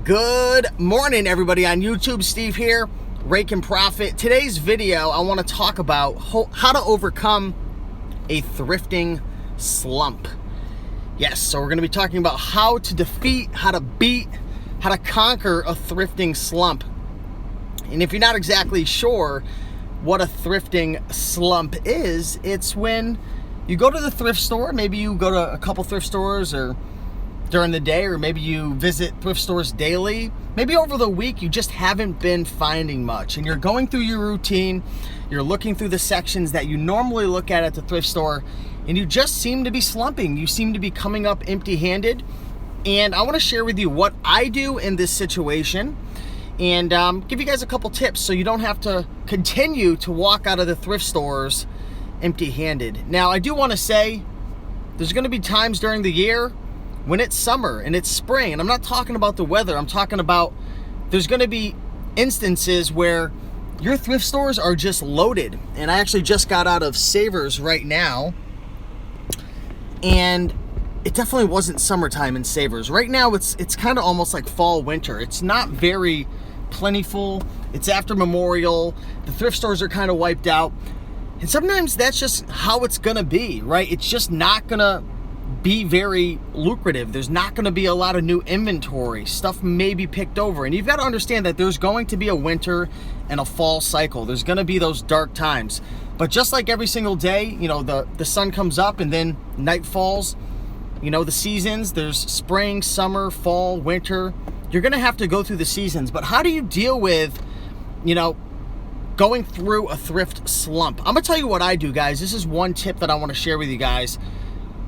Good morning, everybody on YouTube. Steve here, Rake and Profit. Today's video, I want to talk about how to overcome a thrifting slump. Yes, so we're going to be talking about how to defeat, how to beat, how to conquer a thrifting slump. And if you're not exactly sure what a thrifting slump is, it's when you go to the thrift store. Maybe you go to a couple thrift stores or during the day, or maybe you visit thrift stores daily. Maybe over the week you just haven't been finding much, and you're going through your routine, you're looking through the sections that you normally look at the thrift store, and you just seem to be slumping. You seem to be coming up empty-handed. And I want to share with you what I do in this situation and give you guys a couple tips so you don't have to continue to walk out of the thrift stores empty-handed. Now, I do want to say there's going to be times during the year when it's summer and it's spring, and I'm not talking about the weather. I'm talking about there's going to be instances where your thrift stores are just loaded. And I actually just got out of Savers right now, and it definitely wasn't summertime in Savers. Right now it's kind of almost like fall winter. It's not very plentiful. It's after Memorial. The thrift stores are kind of wiped out. And sometimes that's just how it's going to be, right? It's just not going to be very lucrative. There's not going to be a lot of new inventory. Stuff may be picked over. And you've got to understand that there's going to be a winter and a fall cycle. There's going to be those dark times. But just like every single day, you know, the sun comes up and then night falls. You know, the seasons, there's spring, summer, fall, winter. You're going to have to go through the seasons. But how do you deal with, you know, going through a thrift slump? I'm going to tell you what I do, guys. This is one tip that I want to share with you guys.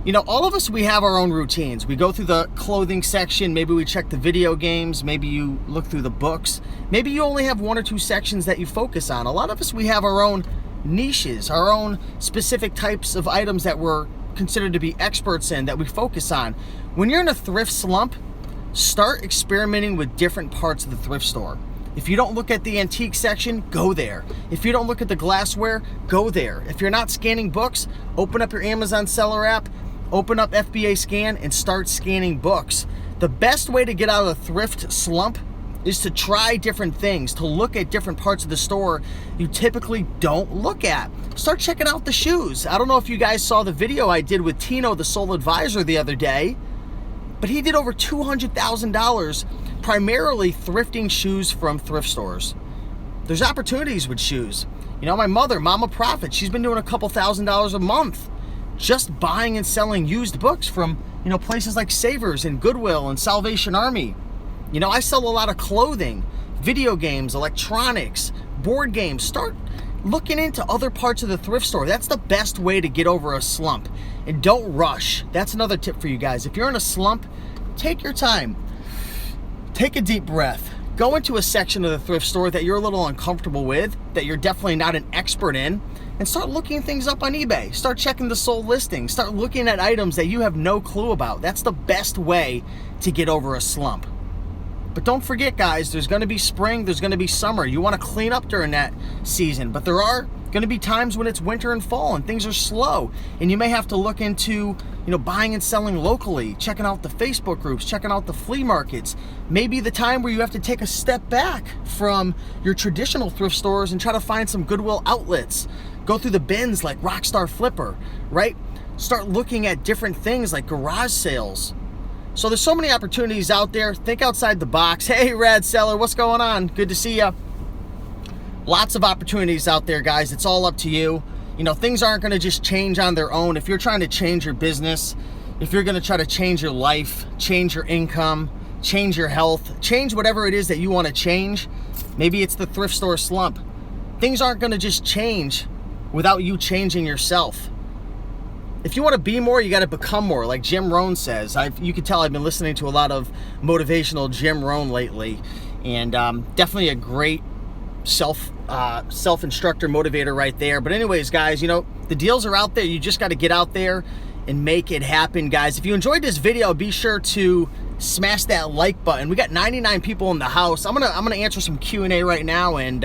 You know, all of us, we have our own routines. We go through the clothing section. Maybe we check the video games. Maybe you look through the books. Maybe you only have one or two sections that you focus on. A lot of us, we have our own niches, our own specific types of items that we're considered to be experts in, that we focus on. When you're in a thrift slump, start experimenting with different parts of the thrift store. If you don't look at the antique section, go there. If you don't look at the glassware, go there. If you're not scanning books, open up your Amazon seller app, open up FBA Scan, and start scanning books. The best way to get out of a thrift slump is to try different things, to look at different parts of the store you typically don't look at. Start checking out the shoes. I don't know if you guys saw the video I did with Tino, the Sole Advisor, the other day, but he did over $200,000 primarily thrifting shoes from thrift stores. There's opportunities with shoes. You know, my mother, Mama Profit, she's been doing a couple $1,000s a month just buying and selling used books from, you know, places like Savers and Goodwill and Salvation Army. You know, I sell a lot of clothing, video games, electronics, board games. Start looking into other parts of the thrift store. That's the best way to get over a slump. And don't rush. That's another tip for you guys. If you're in a slump, take your time. Take a deep breath. Go into a section of the thrift store that you're a little uncomfortable with, that you're definitely not an expert in, and start looking things up on eBay. Start checking the sold listings. Start looking at items that you have no clue about. That's the best way to get over a slump. But don't forget, guys, there's going to be spring, there's going to be summer. You want to clean up during that season, but there are going to be times when it's winter and fall and things are slow, and you may have to look into, you know, buying and selling locally, checking out the Facebook groups, checking out the flea markets. Maybe the time where you have to take a step back from your traditional thrift stores and try to find some Goodwill outlets. Go through the bins like Rockstar Flipper, right? Start looking at different things like garage sales. So there's so many opportunities out there. Think outside the box. Hey, Rad Seller, what's going on? Good to see you. Lots of opportunities out there, guys. It's all up to you. You know, things aren't going to just change on their own. If you're trying to change your business, if you're going to try to change your life, change your income, change your health, change whatever it is that you want to change, maybe it's the thrift store slump. Things aren't going to just change without you changing yourself. If you want to be more, you got to become more, like Jim Rohn says. You can tell I've been listening to a lot of motivational Jim Rohn lately, and definitely a great self-instructor motivator right there. But anyways, guys, you know, the deals are out there. You just got to get out there and make it happen, guys. If you enjoyed this video, be sure to smash that like button. We got 99 people in the house. I'm gonna answer some Q&A right now and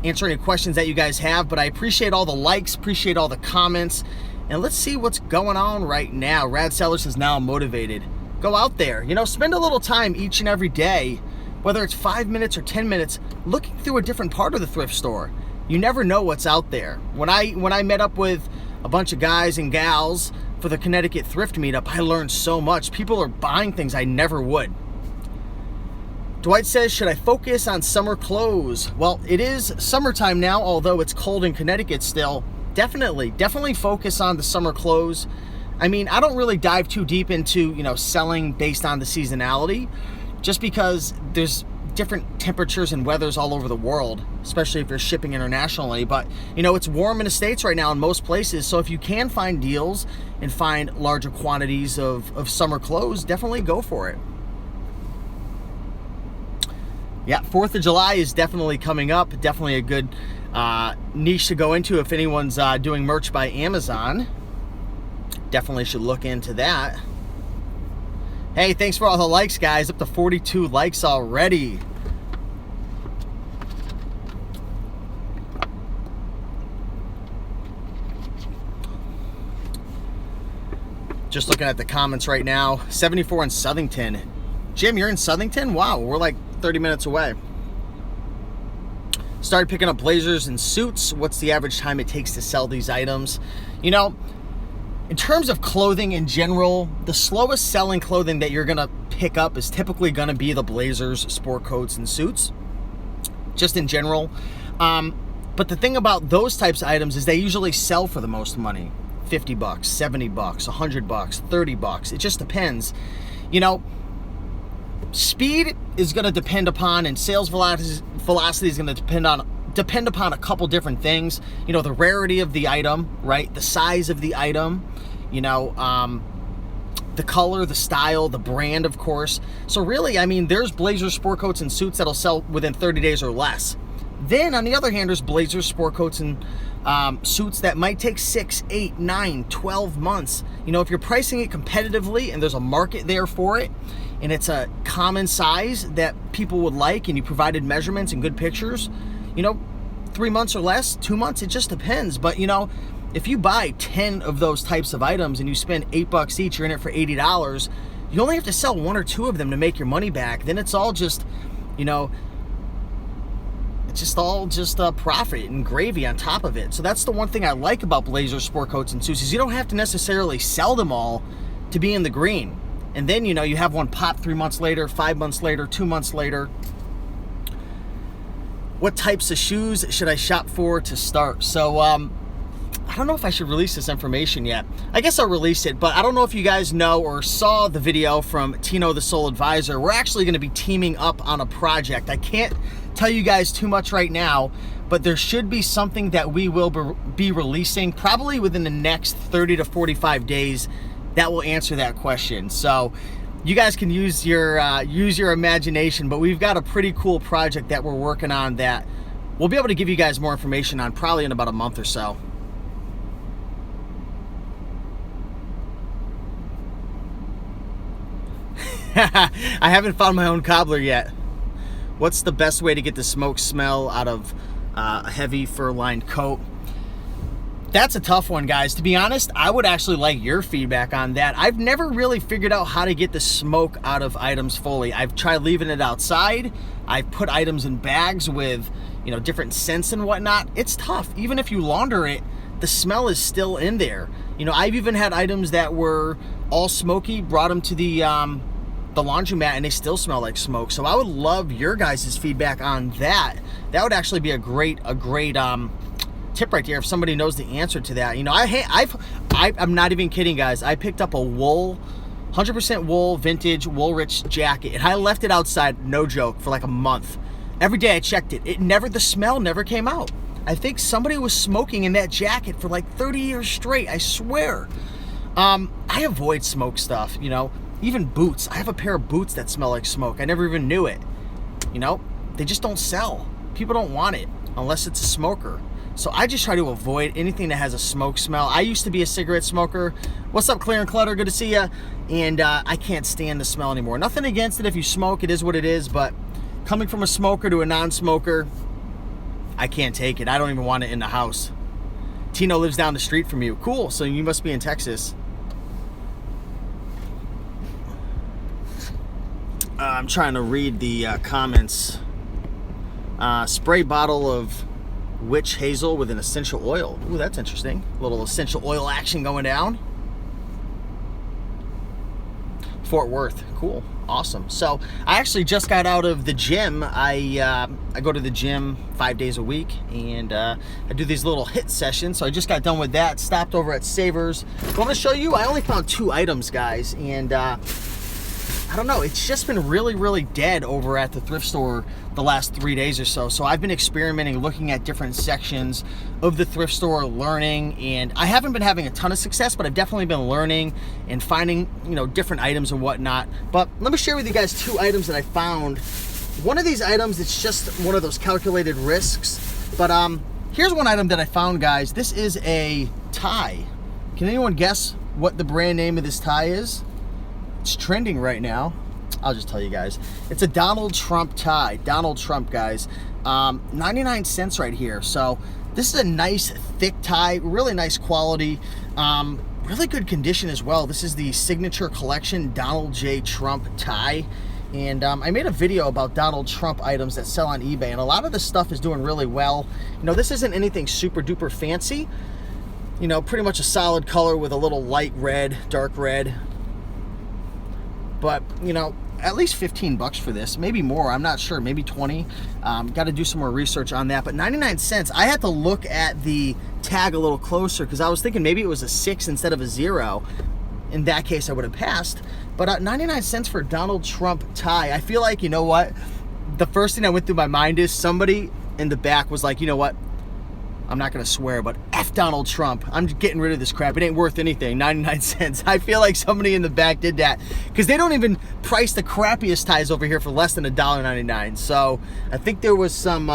answer any questions that you guys have. But I appreciate all the likes, appreciate all the comments. And let's see what's going on right now. Rad Seller says, now I'm motivated. Go out there, you know, spend a little time each and every day, whether it's 5 minutes or 10 minutes, looking through a different part of the thrift store. You never know what's out there. When I met up with a bunch of guys and gals for the Connecticut thrift meetup, I learned so much. People are buying things I never would. Dwight says, should I focus on summer clothes? Well, it is summertime now, although it's cold in Connecticut still. Definitely focus on the summer clothes. I mean, I don't really dive too deep into, you know, selling based on the seasonality, just because there's different temperatures and weathers all over the world, especially if you're shipping internationally. But, you know, it's warm in the States right now in most places, so if you can find deals and find larger quantities of summer clothes, definitely go for it. Yeah, 4th of July is definitely coming up. Definitely a good niche to go into if anyone's doing merch by Amazon. Definitely should look into that. Hey, thanks for all the likes, guys. Up to 42 likes already. Just looking at the comments right now. 74 in Southington. Jim, you're in Southington? Wow, we're like 30 minutes away. Started picking up blazers and suits. What's the average time it takes to sell these items? You know, in terms of clothing in general, the slowest selling clothing that you're gonna pick up is typically gonna be the blazers, sport coats, and suits, just in general. But the thing about those types of items is they usually sell for the most money. 50 bucks, 70 bucks, 100 bucks, 30 bucks. It just depends. You know, speed is gonna depend upon, and sales velocity is gonna depend upon a couple different things. You know, the rarity of the item, right? The size of the item, you know, the color, the style, the brand, of course. So really, I mean, there's blazers, sport coats, and suits that'll sell within 30 days or less. Then, on the other hand, there's blazers, sport coats, and suits that might take 6, 8, 9, 12 months. You know, if you're pricing it competitively and there's a market there for it, and it's a common size that people would like, and you provided measurements and good pictures, you know, 3 months or less, 2 months, it just depends. But, you know, if you buy 10 of those types of items and you spend $8 each, you're in it for $80, you only have to sell 1 or 2 of them to make your money back. Then it's all just, you know, it's just all just profit and gravy on top of it. So that's the one thing I like about blazers, sport coats, and suits, is you don't have to necessarily sell them all to be in the green. And then, you know, you have one pop 3 months later, 5 months later, 2 months later. What types of shoes should I shop for to start? So, I don't know if I should release this information yet. I guess I'll release it, but I don't know if you guys know or saw the video from Tino, the Soul Advisor. We're actually going to be teaming up on a project. I can't tell you guys too much right now, but there should be something that we will be releasing probably within the next 30 to 45 days that will answer that question. So you guys can use your imagination, but we've got a pretty cool project that we're working on that we'll be able to give you guys more information on probably in about a month or so. I haven't found my own cobbler yet. What's the best way to get the smoke smell out of a heavy fur-lined coat? That's a tough one, guys. To be honest, I would actually like your feedback on that. I've never really figured out how to get the smoke out of items fully. I've tried leaving it outside. I've put items in bags with, you know, different scents and whatnot. It's tough. Even if you launder it, the smell is still in there. You know, I've even had items that were all smoky, brought them to the laundromat, and they still smell like smoke. So I would love your guys' feedback on that. That would actually be a great tip right there if somebody knows the answer to that. You know, I'm not even kidding, guys. I picked up a wool, 100% wool, vintage Woolrich jacket, and I left it outside, no joke, for like a month. Every day I checked it. The smell never came out. I think somebody was smoking in that jacket for like 30 years straight, I swear. I avoid smoke stuff, you know. Even boots. I have a pair of boots that smell like smoke. I never even knew it. You know, they just don't sell. People don't want it unless it's a smoker. So I just try to avoid anything that has a smoke smell. I used to be a cigarette smoker. What's up, Clear and Clutter? Good to see you. And I can't stand the smell anymore. Nothing against it. If you smoke, it is what it is. But coming from a smoker to a non-smoker, I can't take it. I don't even want it in the house. Tino lives down the street from you. Cool. So you must be in Texas. I'm trying to read the comments. Spray bottle of witch hazel with an essential oil. Ooh, that's interesting. A little essential oil action going down. Fort Worth. Cool. Awesome. So I actually just got out of the gym. I go to the gym 5 days a week, and I do these little hit sessions. So I just got done with that. Stopped over at Savers. I want to show you, I only found 2 items, guys, and I don't know, it's just been really, really dead over at the thrift store the last 3 days or so. So I've been experimenting, looking at different sections of the thrift store, learning, and I haven't been having a ton of success, but I've definitely been learning and finding, you know, different items and whatnot. But let me share with you guys 2 items that I found. One of these items, it's just one of those calculated risks. But here's one item that I found, guys. This is a tie. Can anyone guess what the brand name of this tie is? It's trending right now. I'll just tell you guys. It's a Donald Trump tie. Donald Trump, guys. 99 cents right here. So this is a nice thick tie, really nice quality, really good condition as well. This is the Signature Collection Donald J. Trump tie. And I made a video about Donald Trump items that sell on eBay, and a lot of this stuff is doing really well. You know, this isn't anything super duper fancy. You know, pretty much a solid color with a little light red, dark red. But, you know, at least 15 bucks for this, maybe more, I'm not sure, maybe 20. Got to do some more research on that, but 99 cents. I had to look at the tag a little closer because I was thinking maybe it was a 6 instead of a 0. In that case, I would have passed. But 99 cents for Donald Trump tie. I feel like, you know what, the first thing that went through my mind is somebody in the back was like, you know what, I'm not going to swear, but F Donald Trump. I'm getting rid of this crap. It ain't worth anything. 99 cents. I feel like somebody in the back did that because they don't even price the crappiest ties over here for less than $1.99. So I think there was some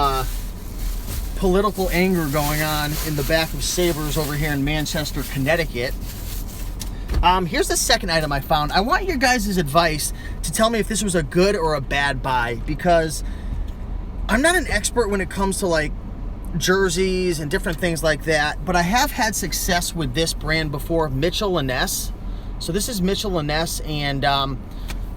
political anger going on in the back of Savers over here in Manchester, Connecticut. Here's the second item I found. I want your guys' advice to tell me if this was a good or a bad buy, because I'm not an expert when it comes to like jerseys and different things like that, but I have had success with this brand before, Mitchell & Ness. So this is Mitchell & Ness, and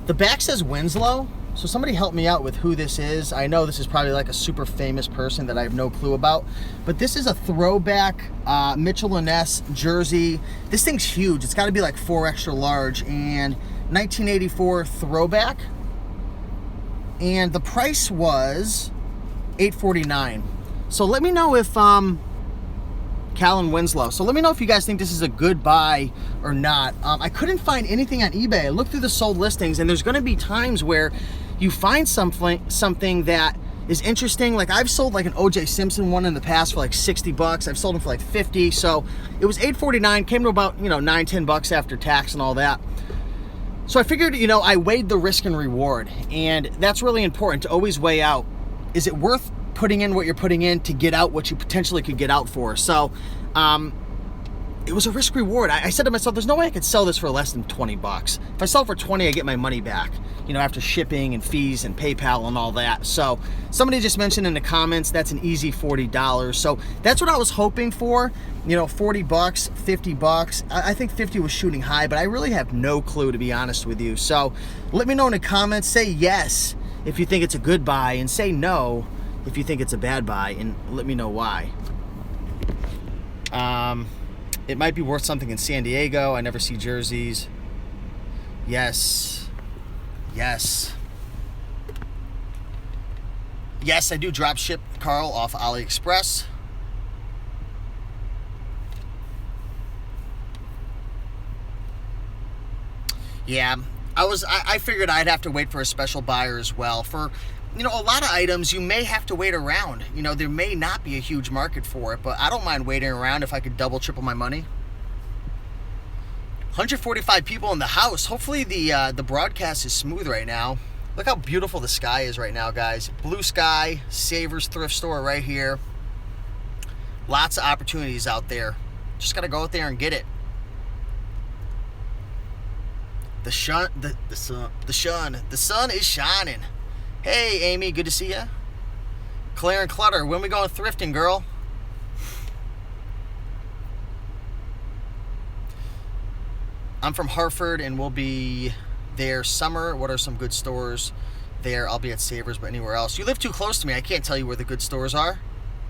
the back says Winslow. So somebody help me out with who this is. I know this is probably like a super famous person that I have no clue about, but this is a throwback Mitchell & Ness jersey. This thing's huge. It's got to be like 4 extra large, and 1984 throwback, and the price was $8.49. So let me know if Callan Winslow. So let me know if you guys think this is a good buy or not. I couldn't find anything on eBay. I looked through the sold listings, and there's going to be times where you find something that is interesting. Like I've sold like an OJ Simpson one in the past for like 60 bucks. I've sold them for like 50. So it was $8.49, came to about, you know, 9-10 bucks after tax and all that. So I figured, you know, I weighed the risk and reward, and that's really important to always weigh out. Is it worth putting in what you're putting in to get out what you potentially could get out for? So it was a risk reward. I said to myself, there's no way I could sell this for less than 20 bucks. If I sell it for 20, I get my money back, you know, after shipping and fees and PayPal and all that. So somebody just mentioned in the comments, that's an easy $40. So that's what I was hoping for, you know, 40 bucks, 50 bucks. I think 50 was shooting high, but I really have no clue, to be honest with you. So let me know in the comments. Say yes if you think it's a good buy, and say no if you think it's a bad buy, and let me know why. It might be worth something in San Diego. I never see jerseys. Yes. Yes. Yes, I do drop ship, Carl, off AliExpress. Yeah, I figured I'd have to wait for a special buyer as well. For, you know, a lot of items you may have to wait around. You know, there may not be a huge market for it, but I don't mind waiting around if I could double, triple my money. 145 people in the house. Hopefully the broadcast is smooth right now. Look how beautiful the sky is right now, guys. Blue sky, Savers thrift store right here. Lots of opportunities out there. Just got to go out there and get it. The sun is shining. Hey, Amy, good to see ya. Claire and Clutter, when we going thrifting, girl? I'm from Hartford, and we'll be there. Summer, what are some good stores there? I'll be at Savers, but anywhere else. You live too close to me. I can't tell you where the good stores are.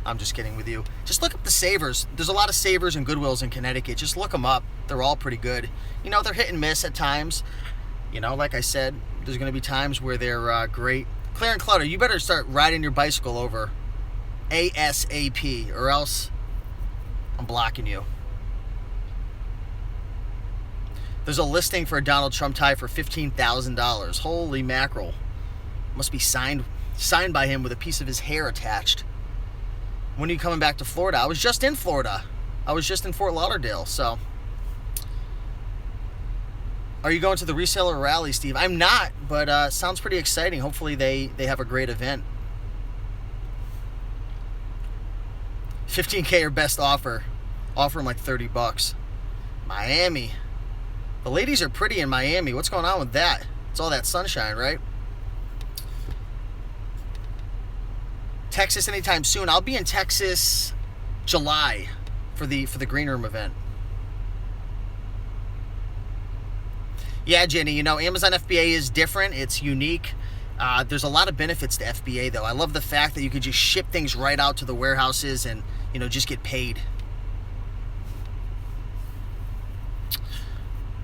I'm just kidding with you. Just look up the Savers. There's a lot of Savers and Goodwills in Connecticut. Just look them up. They're all pretty good. You know, they're hit and miss at times. You know, like I said, there's going to be times where they're great. Clear and Clutter, you better start riding your bicycle over ASAP, or else I'm blocking you. There's a listing for a Donald Trump tie for $15,000. Holy mackerel. Must be signed by him with a piece of his hair attached. When are you coming back to Florida? I was just in Florida. I was just in Fort Lauderdale, so. Are you going to the reseller rally, Steve? I'm not, but sounds pretty exciting. Hopefully they have a great event. 15K or best offer. Offer him like $30. Miami. The ladies are pretty in Miami. What's going on with that? It's all that sunshine, right? Texas anytime soon. I'll be in Texas July for the Green Room event. Yeah, Jenny, you know, Amazon FBA is different. It's unique. There's a lot of benefits to FBA, though. I love the fact that you could just ship things right out to the warehouses and, you know, just get paid.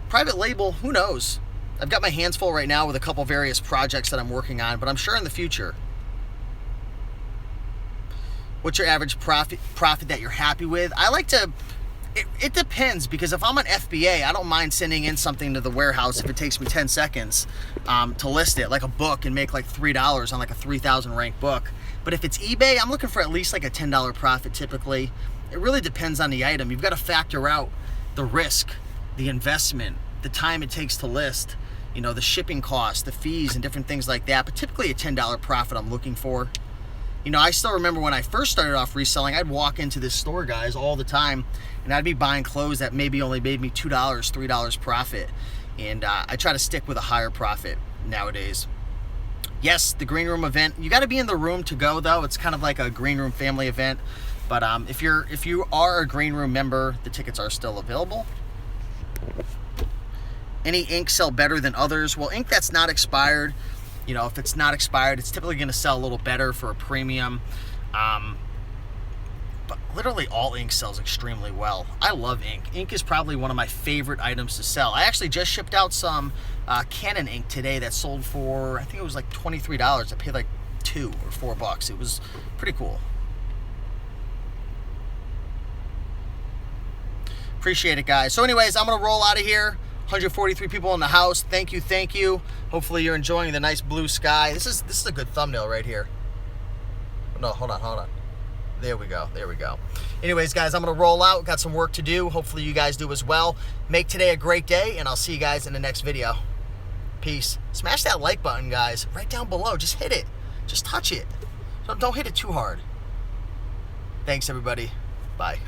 Private label, who knows? I've got my hands full right now with a couple various projects that I'm working on, but I'm sure in the future. What's your average profit that you're happy with? I like to, it depends, because if I'm an FBA, I don't mind sending in something to the warehouse if it takes me 10 seconds to list it, like a book, and make like $3 on like a 3,000 ranked book. But if it's eBay, I'm looking for at least like a $10 profit typically. It really depends on the item. You've got to factor out the risk, the investment, the time it takes to list, you know, the shipping costs, the fees, and different things like that. But typically a $10 profit I'm looking for. You know, I still remember when I first started off reselling, I'd walk into this store, guys, all the time, and I'd be buying clothes that maybe only made me $2, $3 profit. And I try to stick with a higher profit nowadays. Yes, the Green Room event, you got to be in the room to go, though. It's kind of like a Green Room family event. But if you are a Green Room member, the tickets are still available. Any ink sell better than others? Well, ink that's not expired, you know, if it's not expired, it's typically going to sell a little better for a premium. But literally all ink sells extremely well. I love ink. Ink is probably one of my favorite items to sell. I actually just shipped out some Canon ink today that sold for, I think it was like $23. I paid like $2 or $4. It was pretty cool. Appreciate it, guys. So anyways, I'm going to roll out of here. 143 people in the house. Thank you. Hopefully you're enjoying the nice blue sky. This is a good thumbnail right here. No, hold on. There we go. Anyways, guys, I'm going to roll out. Got some work to do. Hopefully you guys do as well. Make today a great day, and I'll see you guys in the next video. Peace. Smash that like button, guys, right down below. Just hit it. Just touch it. Don't hit it too hard. Thanks, everybody. Bye.